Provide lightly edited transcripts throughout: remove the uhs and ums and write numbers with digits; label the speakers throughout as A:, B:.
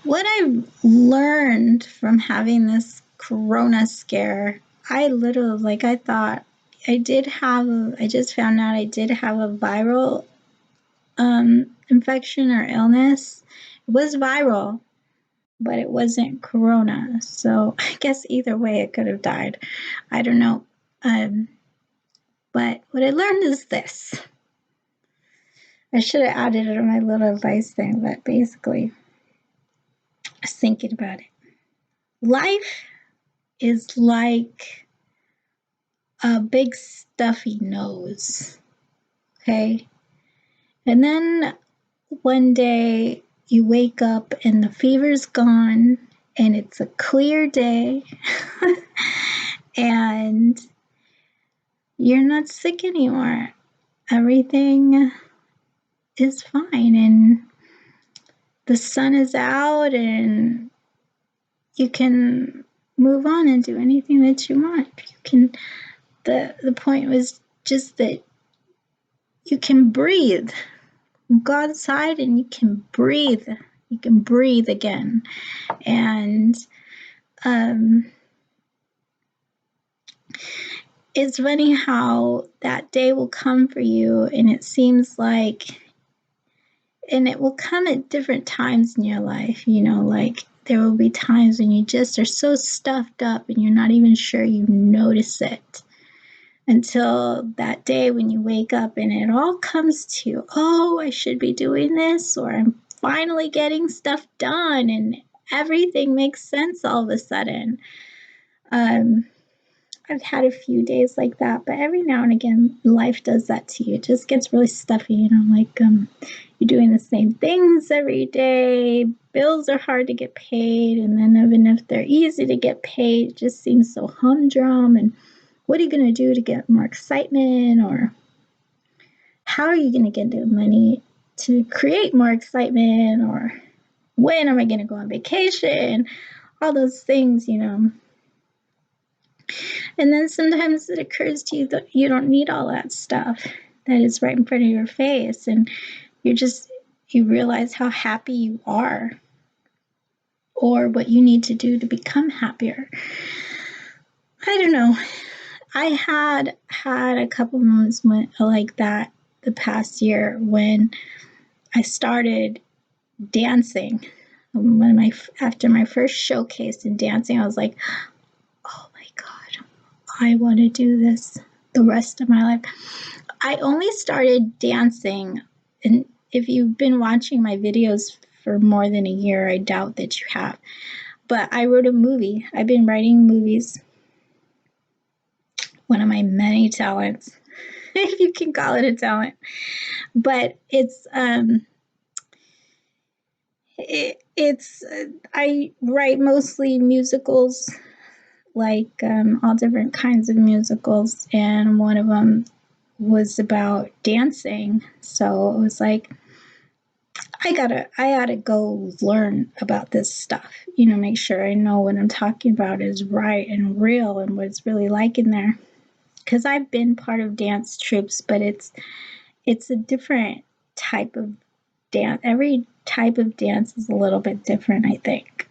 A: What I've learned from having this corona scare, I literally, like, I thought I just found out I did have a viral infection or illness. It was viral, but it wasn't corona. So I guess either way it could have died. I don't know. But what I learned is this. I should have added it in my little advice thing, but basically, I was thinking about it. Life is like a big stuffy nose, okay? And then one day you wake up and the fever's gone and it's a clear day and you're not sick anymore. Everything is fine and the sun is out and you can move on and do anything that you want. You can the point was just that you can breathe. You go outside and you can breathe. You can breathe again. And it's funny how that day will come for you and it seems like, and it will come at different times in your life, you know, like there will be times when you just are so stuffed up and you're not even sure you notice it until that day when you wake up and it all comes to you. Oh, I should be doing this, or I'm finally getting stuff done and everything makes sense all of a sudden. I've had a few days like that, but every now and again, life does that to you. It just gets really stuffy, you know, like you're doing the same things every day. Bills are hard to get paid, and then even if they're easy to get paid, it just seems so humdrum. And what are you going to do to get more excitement, or how are you going to get the money to create more excitement, or when am I going to go on vacation? All those things, you know. And then sometimes it occurs to you that you don't need all that stuff that is right in front of your face, and you realize how happy you are or what you need to do to become happier. I don't know. I had a couple moments like that the past year when I started dancing. After my first showcase in dancing, I was like, oh my God, I want to do this the rest of my life. I only started dancing, and if you've been watching my videos for more than a year, I doubt that you have, but I wrote a movie. I've been writing movies, one of my many talents, if you can call it a talent, but I write mostly musicals, like all different kinds of musicals, and one of them was about dancing. So it was like, I gotta go learn about this stuff, you know, make sure I know what I'm talking about is right and real and what it's really like in there. Because I've been part of dance troupes, but it's a different type of dance. Every type of dance is a little bit different, I think.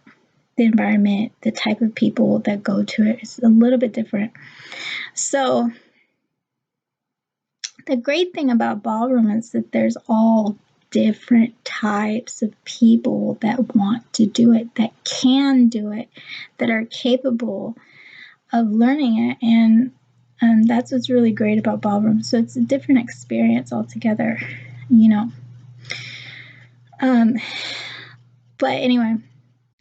A: The environment, the type of people that go to it is a little bit different. So the great thing about ballroom is that there's all different types of people that want to do it, that can do it, that are capable of learning it. And that's what's really great about ballroom. So it's a different experience altogether, you know. But anyway,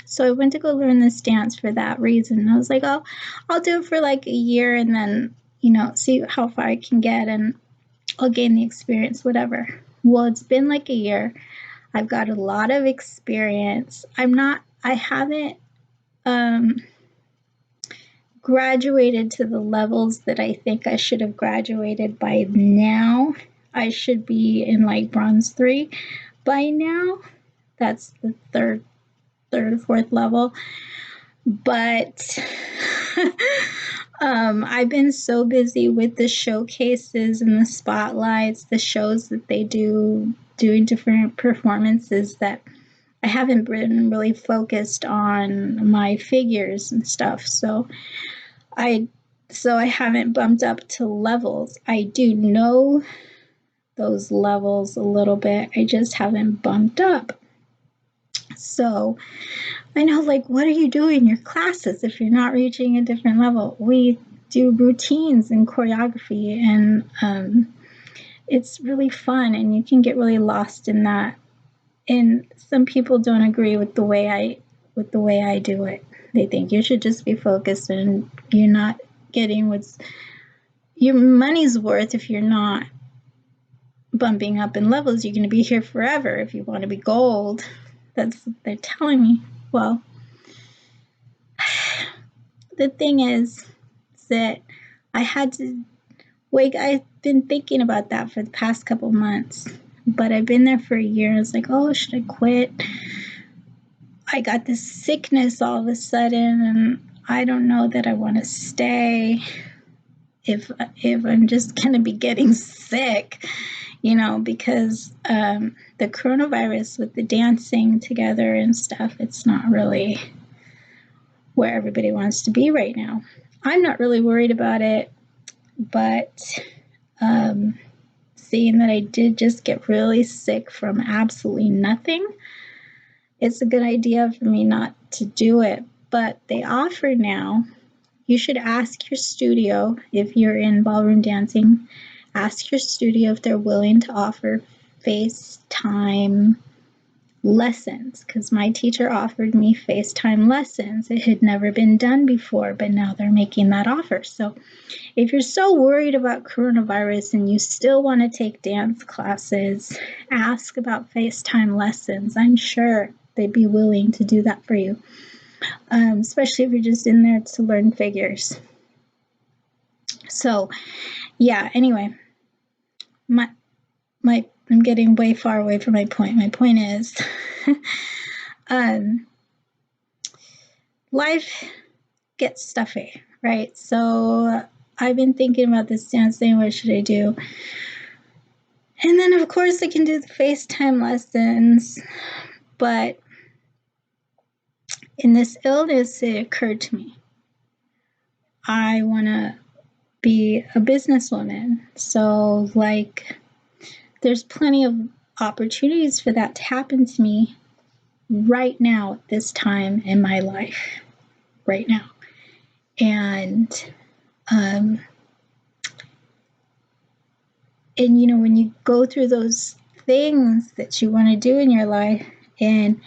A: so I went to go learn this dance for that reason. And I was like, oh, I'll do it for like a year and then, you know, see how far I can get and I'll gain the experience, whatever. Well, it's been like a year. I've got a lot of experience. I haven't graduated to the levels that I think I should have graduated by now. I should be in like bronze 3 by now. That's the third or fourth level. But I've been so busy with the showcases and the spotlights, the shows that they do, doing different performances, that I haven't been really focused on my figures and stuff. So I haven't bumped up to levels. I do know those levels a little bit. I just haven't bumped up. So I know, like, what are you doing in your classes if you're not reaching a different level? We do routines and choreography, and it's really fun, and you can get really lost in that. And some people don't agree with the way I do it. They think you should just be focused, and you're not getting what's your money's worth if you're not bumping up in levels. You're going to be here forever if you want to be gold. That's what they're telling me. Well, the thing is that I had to wake. I've been thinking about that for the past couple months, but I've been there for a year. I was like, oh, should I quit? I got this sickness all of a sudden, and I don't know that I want to stay if I'm just going to be getting sick, because the coronavirus with the dancing together and stuff, it's not really where everybody wants to be right now. I'm not really worried about it, but seeing that I did just get really sick from absolutely nothing, it's a good idea for me not to do it. But they offer now, you should ask your studio, if you're in ballroom dancing, ask your studio if they're willing to offer FaceTime lessons, because my teacher offered me FaceTime lessons. It had never been done before, but now they're making that offer. So if you're so worried about coronavirus and you still want to take dance classes, ask about FaceTime lessons. I'm sure they'd be willing to do that for you, especially if you're just in there to learn figures. So yeah, anyway, I'm getting way far away from my point. My point is, life gets stuffy, right? So I've been thinking about this dance thing. What should I do? And then, of course, I can do the FaceTime lessons. But in this illness, it occurred to me, I want to be a businesswoman. So, like, there's plenty of opportunities for that to happen to me right now at this time in my life, right now. And when you go through those things that you want to do in your life and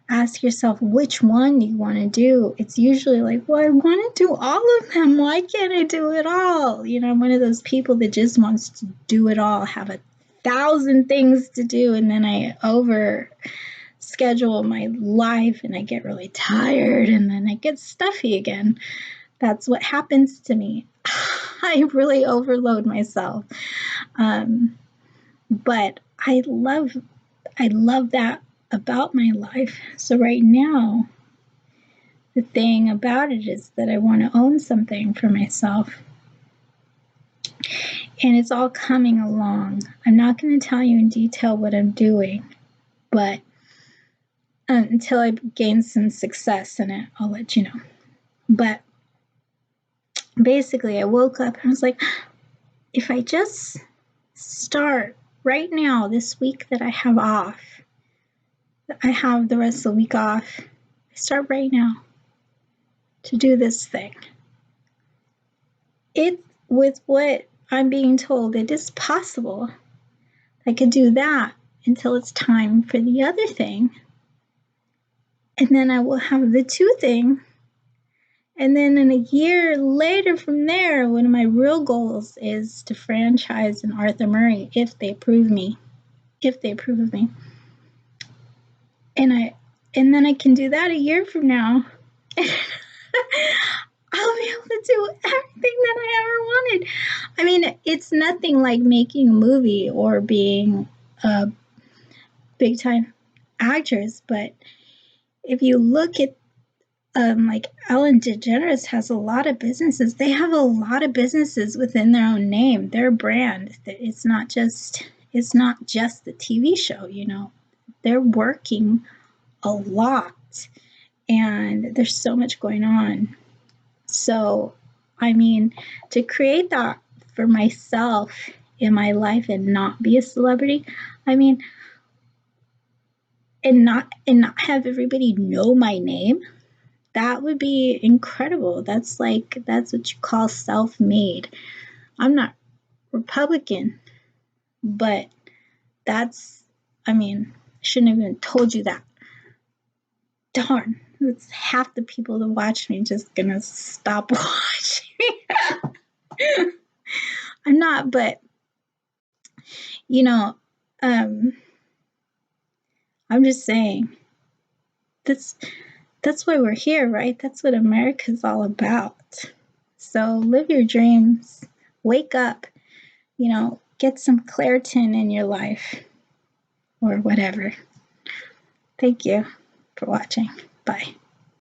A: ask yourself which one you want to do, it's usually like, well, I want to do all of them. Why can't I do it all? I'm one of those people that just wants to do it all, have 1,000 things to do, and then I over schedule my life and I get really tired and then I get stuffy again. That's what happens to me. I really overload myself. But I love that about my life. So right now, the thing about it is that I want to own something for myself. And it's all coming along. I'm not going to tell you in detail what I'm doing, but until I gain some success in it, I'll let you know. But basically, I woke up and I was like, if I just start right now, this week that I have off, I have the rest of the week off, I start right now to do this thing. With what I'm being told, it is possible I could do that until it's time for the other thing. And then I will have the 2 thing. And then in a year later from there, one of my real goals is to franchise in Arthur Murray if they approve of me. And then I can do that a year from now. I'll be able to do everything that I ever wanted. I mean, it's nothing like making a movie or being a big time actress, but if you look at like Ellen DeGeneres has a lot of businesses. They have a lot of businesses within their own name, their brand. It's not just the TV show, They're working a lot, and there's so much going on. So, I mean, to create that for myself in my life and not be a celebrity, I mean, and not have everybody know my name, that would be incredible. That's what you call self-made. I'm not Republican, but that's, I mean, I shouldn't have even told you that. Darn, it's half the people that watch me just gonna stop watching me. I'm not, but you know, um, I'm just saying that's why we're here, right? That's what America's all about. So live your dreams, wake up, get some Claritin in your life or whatever. Thank you for watching. Bye.